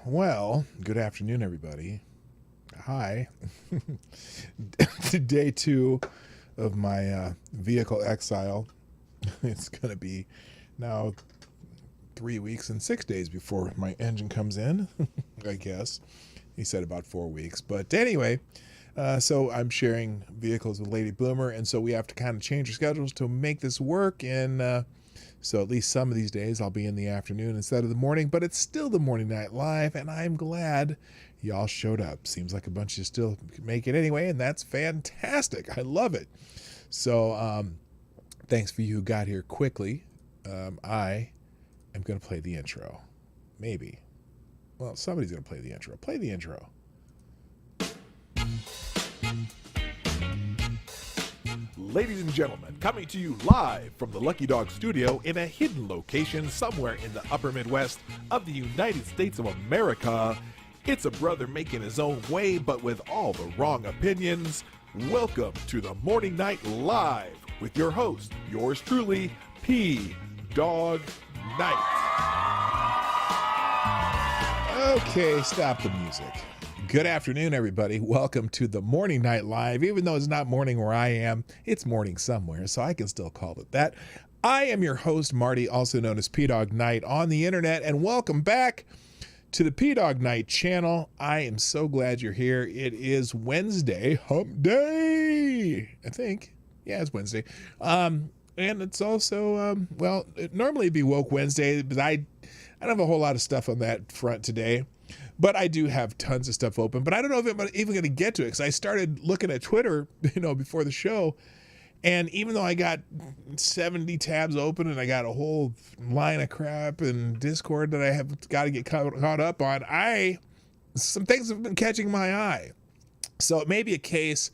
Well, good afternoon, everybody. Hi. Day 2 of my vehicle exile. It's going to be now 3 weeks and 6 days before my engine comes in, I guess. He said about 4 weeks. But anyway, so I'm sharing vehicles with Lady Boomer, and so we have to kind of change our schedules to make this work. And so at least some of these days I'll be in the afternoon instead of the morning, but it's still the Morning Night Live, and I'm glad y'all showed up. Seems like a bunch of you still make it anyway, and that's fantastic. I love it. So thanks for you who got here quickly. I am going to play the intro. Maybe. Well, somebody's going to play the intro. Play the intro. Ladies and gentlemen, coming to you live from the Lucky Dog studio in a hidden location somewhere in the upper Midwest of the United States of America, it's a brother making his own way but with all the wrong opinions. Welcome to the Morning Night Live with your host, yours truly, PDawgKnight. Okay, stop the music. Good afternoon, everybody. Welcome to the Morning Night Live. Even though it's not morning where I am, it's morning somewhere, so I can still call it that. I am your host, Marty, also known as PDawgKnight on the internet, and welcome back to the Dawg Knight Channel. I am so glad you're here. It is Wednesday, hump day, I think. Yeah, it's Wednesday. And it's also, well, normally it'd be Woke Wednesday, but I don't have a whole lot of stuff on that front today. But I do have tons of stuff open. But I don't know if I'm even going to get to it because I started looking at Twitter, before the show. And even though I got 70 tabs open and I got a whole line of crap and Discord that I have got to get caught up on, some things have been catching my eye. So it may be a case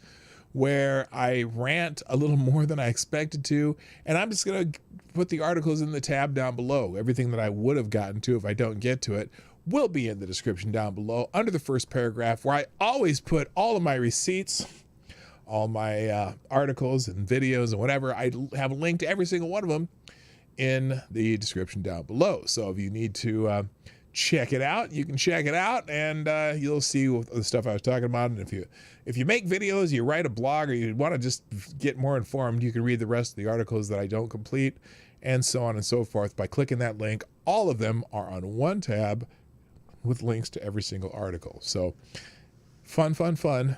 where I rant a little more than I expected to. And I'm just going to put the articles in the tab down below. Everything that I would have gotten to if I don't get to it will be in the description down below under the first paragraph, where I always put all of my receipts, all my articles and videos and whatever. I have a link to every single one of them in the description down below. So if you need to check it out, you can check it out, and you'll see the stuff I was talking about. And if you make videos, you write a blog, or you want to just get more informed, you can read the rest of the articles that I don't complete, and so on and so forth by clicking that link. All of them are on one tab with links to every single article. So fun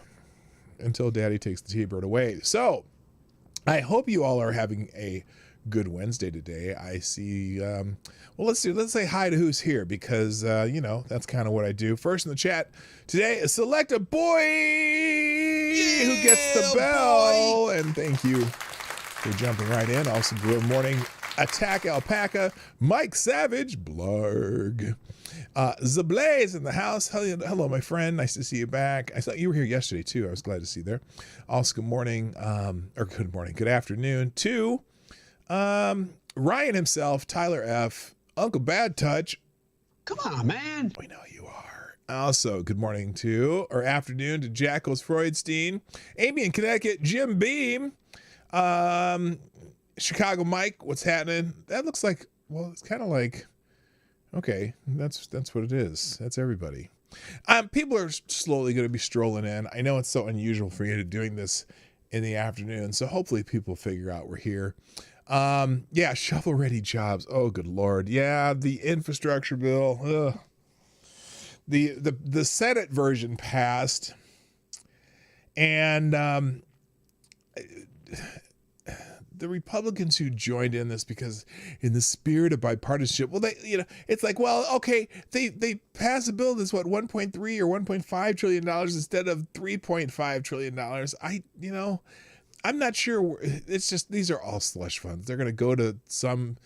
until Daddy takes the T-Bird away. So I hope you all are having a good Wednesday today. I see, well, let's say hi to who's here, because, that's kind of what I do. First in the chat today, select a boy who gets the bell. Boy. And thank you for jumping right in. Also, good morning, Attack Alpaca, Mike Savage, Blarg. Zablaze in the house. Hello, my friend. Nice to see you back. I thought you were here yesterday too. I was glad to see you there. Also, good morning, good afternoon to Ryan himself, Tyler F, Uncle Bad Touch. Come on, man. We know you are. Also, good morning to, or afternoon to Jackals Freudstein, Amy in Connecticut, Jim Beam, Chicago Mike. What's happening? That looks like, well, it's kind of like, okay, that's what it is. That's everybody. People are slowly going to be strolling in. I know it's so unusual for you to doing this in the afternoon, so hopefully people figure out we're here. Yeah, shovel-ready jobs. Oh, good Lord. Yeah, the infrastructure bill. Ugh. The Senate version passed, and the Republicans who joined in this because in the spirit of bipartisanship, well, it's like, well, okay, they pass a bill that's what, 1.3 or 1.5 trillion dollars instead of 3.5 trillion dollars. I'm not sure. It's just, these are all slush funds. They're going to go to some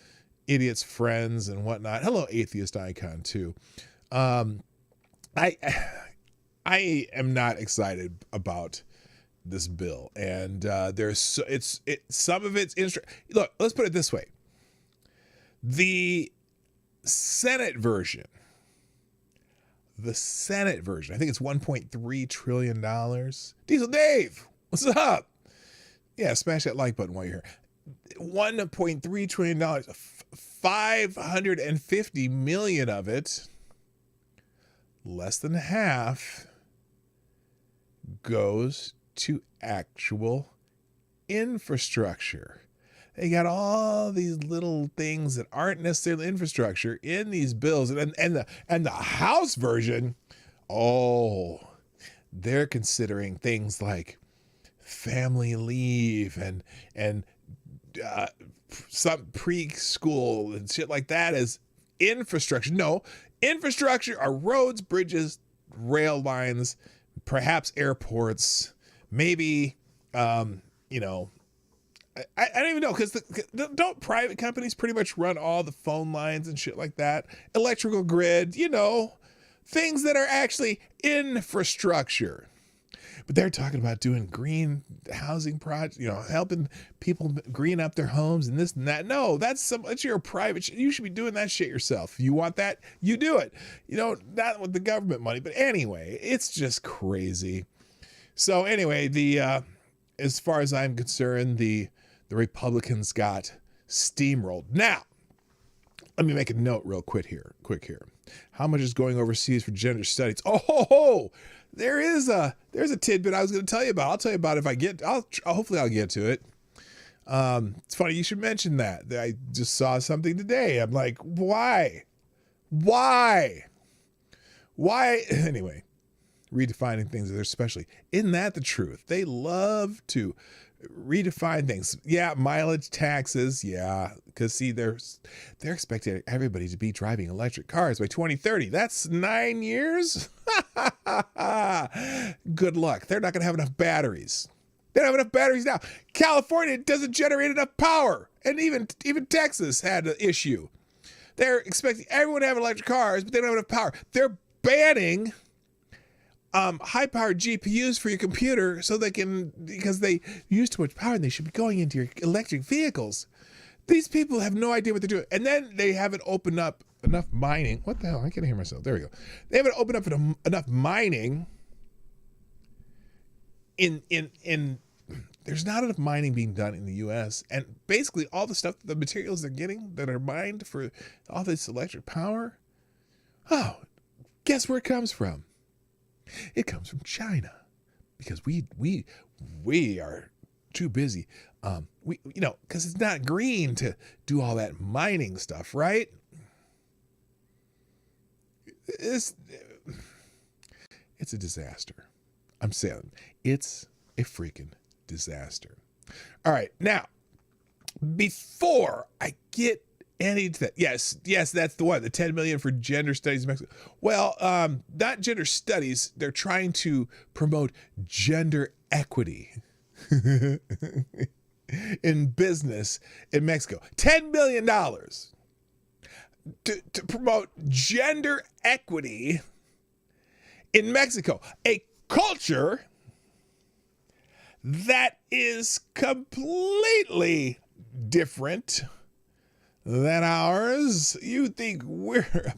idiot's friends and whatnot. Hello, atheist icon too. I am not excited about this bill, and some of it's look, let's put it this way. The Senate version, I think it's $1.3 trillion. Diesel Dave, what's up? Yeah, smash that like button while you're here. $1.3 trillion, 550 million of it less than half goes to actual infrastructure. They got all these little things that aren't necessarily infrastructure in these bills, and the House version, they're considering things like family leave and some preschool and shit like that as infrastructure. No, infrastructure are roads, bridges, rail lines, perhaps airports, maybe, I don't even know, because don't private companies pretty much run all the phone lines and shit like that? Electrical grid, things that are actually infrastructure. But they're talking about doing green housing projects, helping people green up their homes and this and that. No, that's your private shit. You should be doing that shit yourself. If you want that, you do it. Not with the government money. But anyway, it's just crazy. So anyway, as far as I'm concerned, the Republicans got steamrolled. Now, let me make a note real quick here. How much is going overseas for gender studies? There's a tidbit I was going to tell you about. I'll tell you about it if hopefully I'll get to it. It's funny you should mention that. I just saw something today. I'm like, why? Anyway, redefining things, especially. Isn't that the truth? They love to redefine things. Yeah, mileage taxes. Yeah, because see, they're expecting everybody to be driving electric cars by 2030. That's 9 years. Good luck. They're not going to have enough batteries. They don't have enough batteries now. California doesn't generate enough power, and even Texas had an issue. They're expecting everyone to have electric cars, but they don't have enough power. They're banning high-powered GPUs for your computer because they use too much power and they should be going into your electric vehicles. These people have no idea what they're doing. And then they haven't opened up enough mining. What the hell? I can't hear myself. There we go. They haven't opened up enough mining in there's not enough mining being done in the U.S. And basically all the materials they're getting that are mined for all this electric power, guess where it comes from? It comes from China, because we are too busy. Because it's not green to do all that mining stuff, right? It's a disaster. I'm saying it's a freaking disaster. All right, now before I get any to that, yes, that's the one. The 10 million for gender studies in Mexico. Well, not gender studies. They're trying to promote gender equity in business in Mexico. $10 million to promote gender equity in Mexico, a culture that is completely different than ours. You think we're a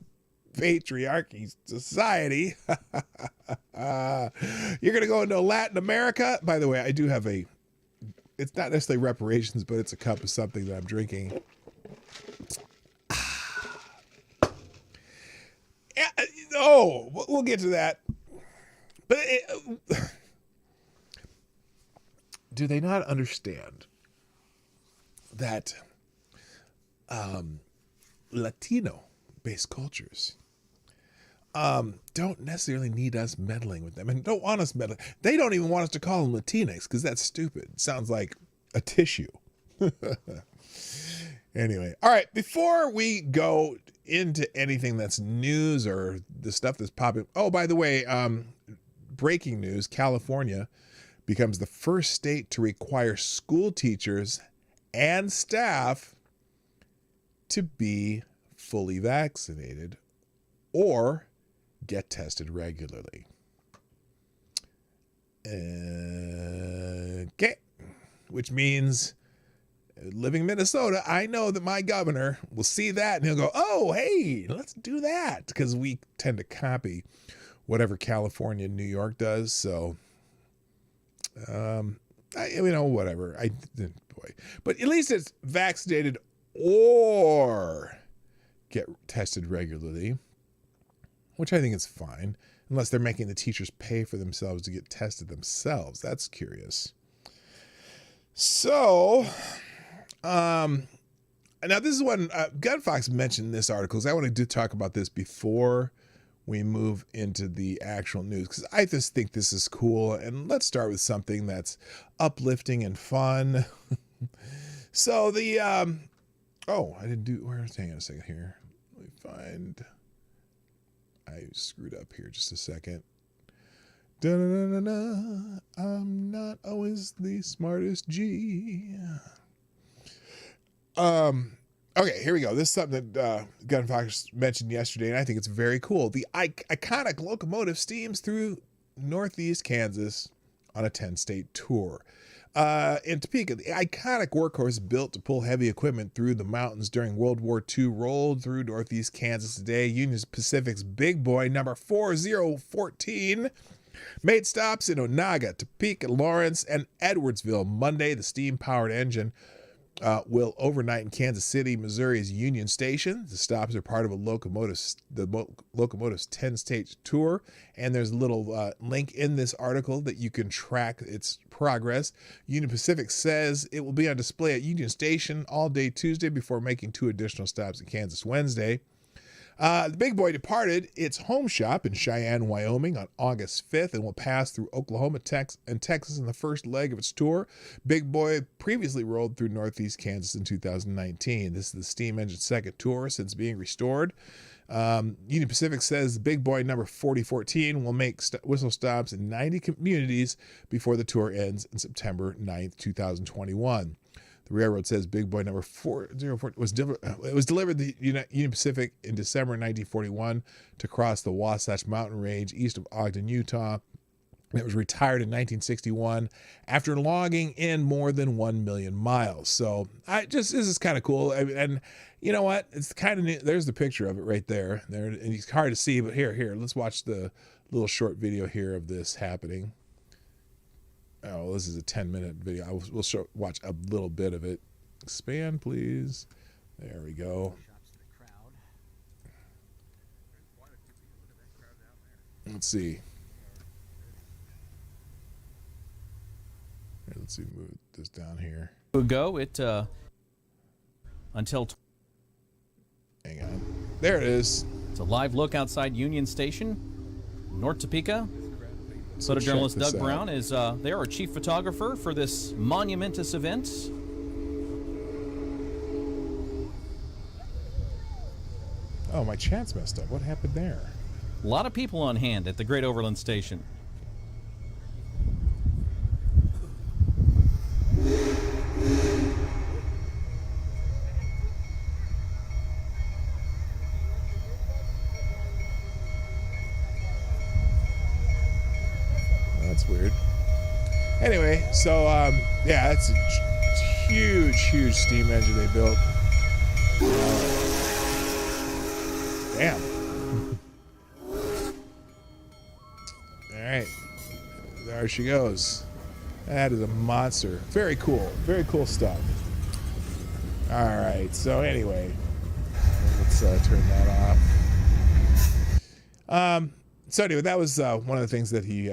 patriarchy society. You're going to go into Latin America. By the way, I do have it's not necessarily reparations, but it's a cup of something that I'm drinking. We'll get to that. But do they not understand that Latino-based cultures don't necessarily need us meddling with them and don't want us meddling? They don't even want us to call them Latinx because that's stupid. It sounds like a tissue. Anyway, all right, before we go into anything that's news or the stuff that's popping. Oh, by the way, breaking news, California becomes the first state to require school teachers and staff to be fully vaccinated or get tested regularly. Okay, which means living in Minnesota, I know that my governor will see that and he'll go, oh, hey, let's do that, because we tend to copy whatever California and New York does. So, whatever. But at least it's vaccinated or get tested regularly. which I think is fine, unless they're making the teachers pay for themselves to get tested themselves. That's curious. So, now this is when Gunfox mentioned this article, because I wanted to talk about this before we move into the actual news, because I just think this is cool. And let's start with something that's uplifting and fun. So the, oh, I didn't do, hang on a second here. Let me find, I screwed up here just a second. Da-da-da-da-da. I'm not always the smartest G. Okay, here we go. This is something that Gunfox mentioned yesterday, and I think it's very cool. The iconic locomotive steams through Northeast Kansas on a 10-state tour. In Topeka, the iconic workhorse built to pull heavy equipment through the mountains during World War II rolled through Northeast Kansas today. Union Pacific's Big Boy, number 4014, made stops in Onaga, Topeka, Lawrence, and Edwardsville Monday. The steam-powered engine will overnight in Kansas City, Missouri's Union Station. The stops are part of the locomotive's 10-state tour, and there's a little link in this article that you can track its progress. Union Pacific says it will be on display at Union Station all day Tuesday before making 2 additional stops in Kansas Wednesday. The Big Boy departed its home shop in Cheyenne, Wyoming on August 5th and will pass through Oklahoma and Texas in the first leg of its tour. Big Boy previously rolled through Northeast Kansas in 2019. This is the steam engine's second tour since being restored. Union Pacific says the Big Boy number 4014 will make whistle stops in 90 communities before the tour ends on September 9th, 2021. The railroad says Big Boy number 404 was delivered to Union Pacific in December 1941 to cross the Wasatch Mountain Range east of Ogden, Utah. It was retired in 1961 after logging in more than 1 million miles. So this is kind of cool. And you know what? It's kind of neat. There's the picture of it right there. And it's hard to see, but here, let's watch the little short video here of this happening. Oh, this is a 10-minute video. We'll watch a little bit of it. Expand, please. There we go. Let's see. Here, let's see. Move this down here. Ago, until. Hang on. There it is. It's a live look outside Union Station, North Topeka. Photojournalist Doug Brown is there, our chief photographer for this monumentous event. Oh, my chat's messed up. What happened there? A lot of people on hand at the Great Overland Station. That's weird. Anyway, so yeah, that's a huge steam engine they built. Damn. All right, there she goes. That is a monster. Very cool stuff. All right, so anyway, let's turn that off. So anyway, that was one of the things that he.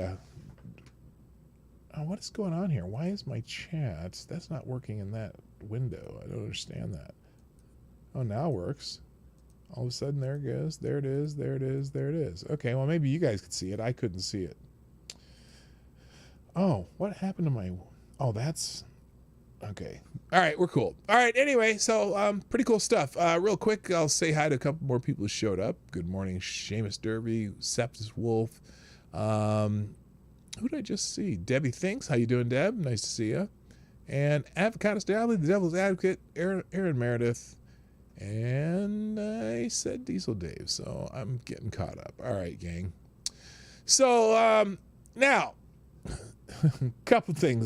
Oh, what is going on here? Why is my chat? That's not working in that window. I don't understand that. Oh, now it works. All of a sudden, there it goes. There it is. There it is. There it is. Okay, well, maybe you guys could see it. I couldn't see it. Oh, what happened to my... Oh, that's... Okay. All right, we're cool. All right, anyway, so pretty cool stuff. Real quick, I'll say hi to a couple more people who showed up. Good morning, Seamus Derby, Septus Wolf. Who did I just see? Debbie Thinks. How you doing, Deb? Nice to see you. And Avocado Stably, the Devil's Advocate, Aaron Meredith, and I said Diesel Dave, so I'm getting caught up. All right, gang. So now, a couple things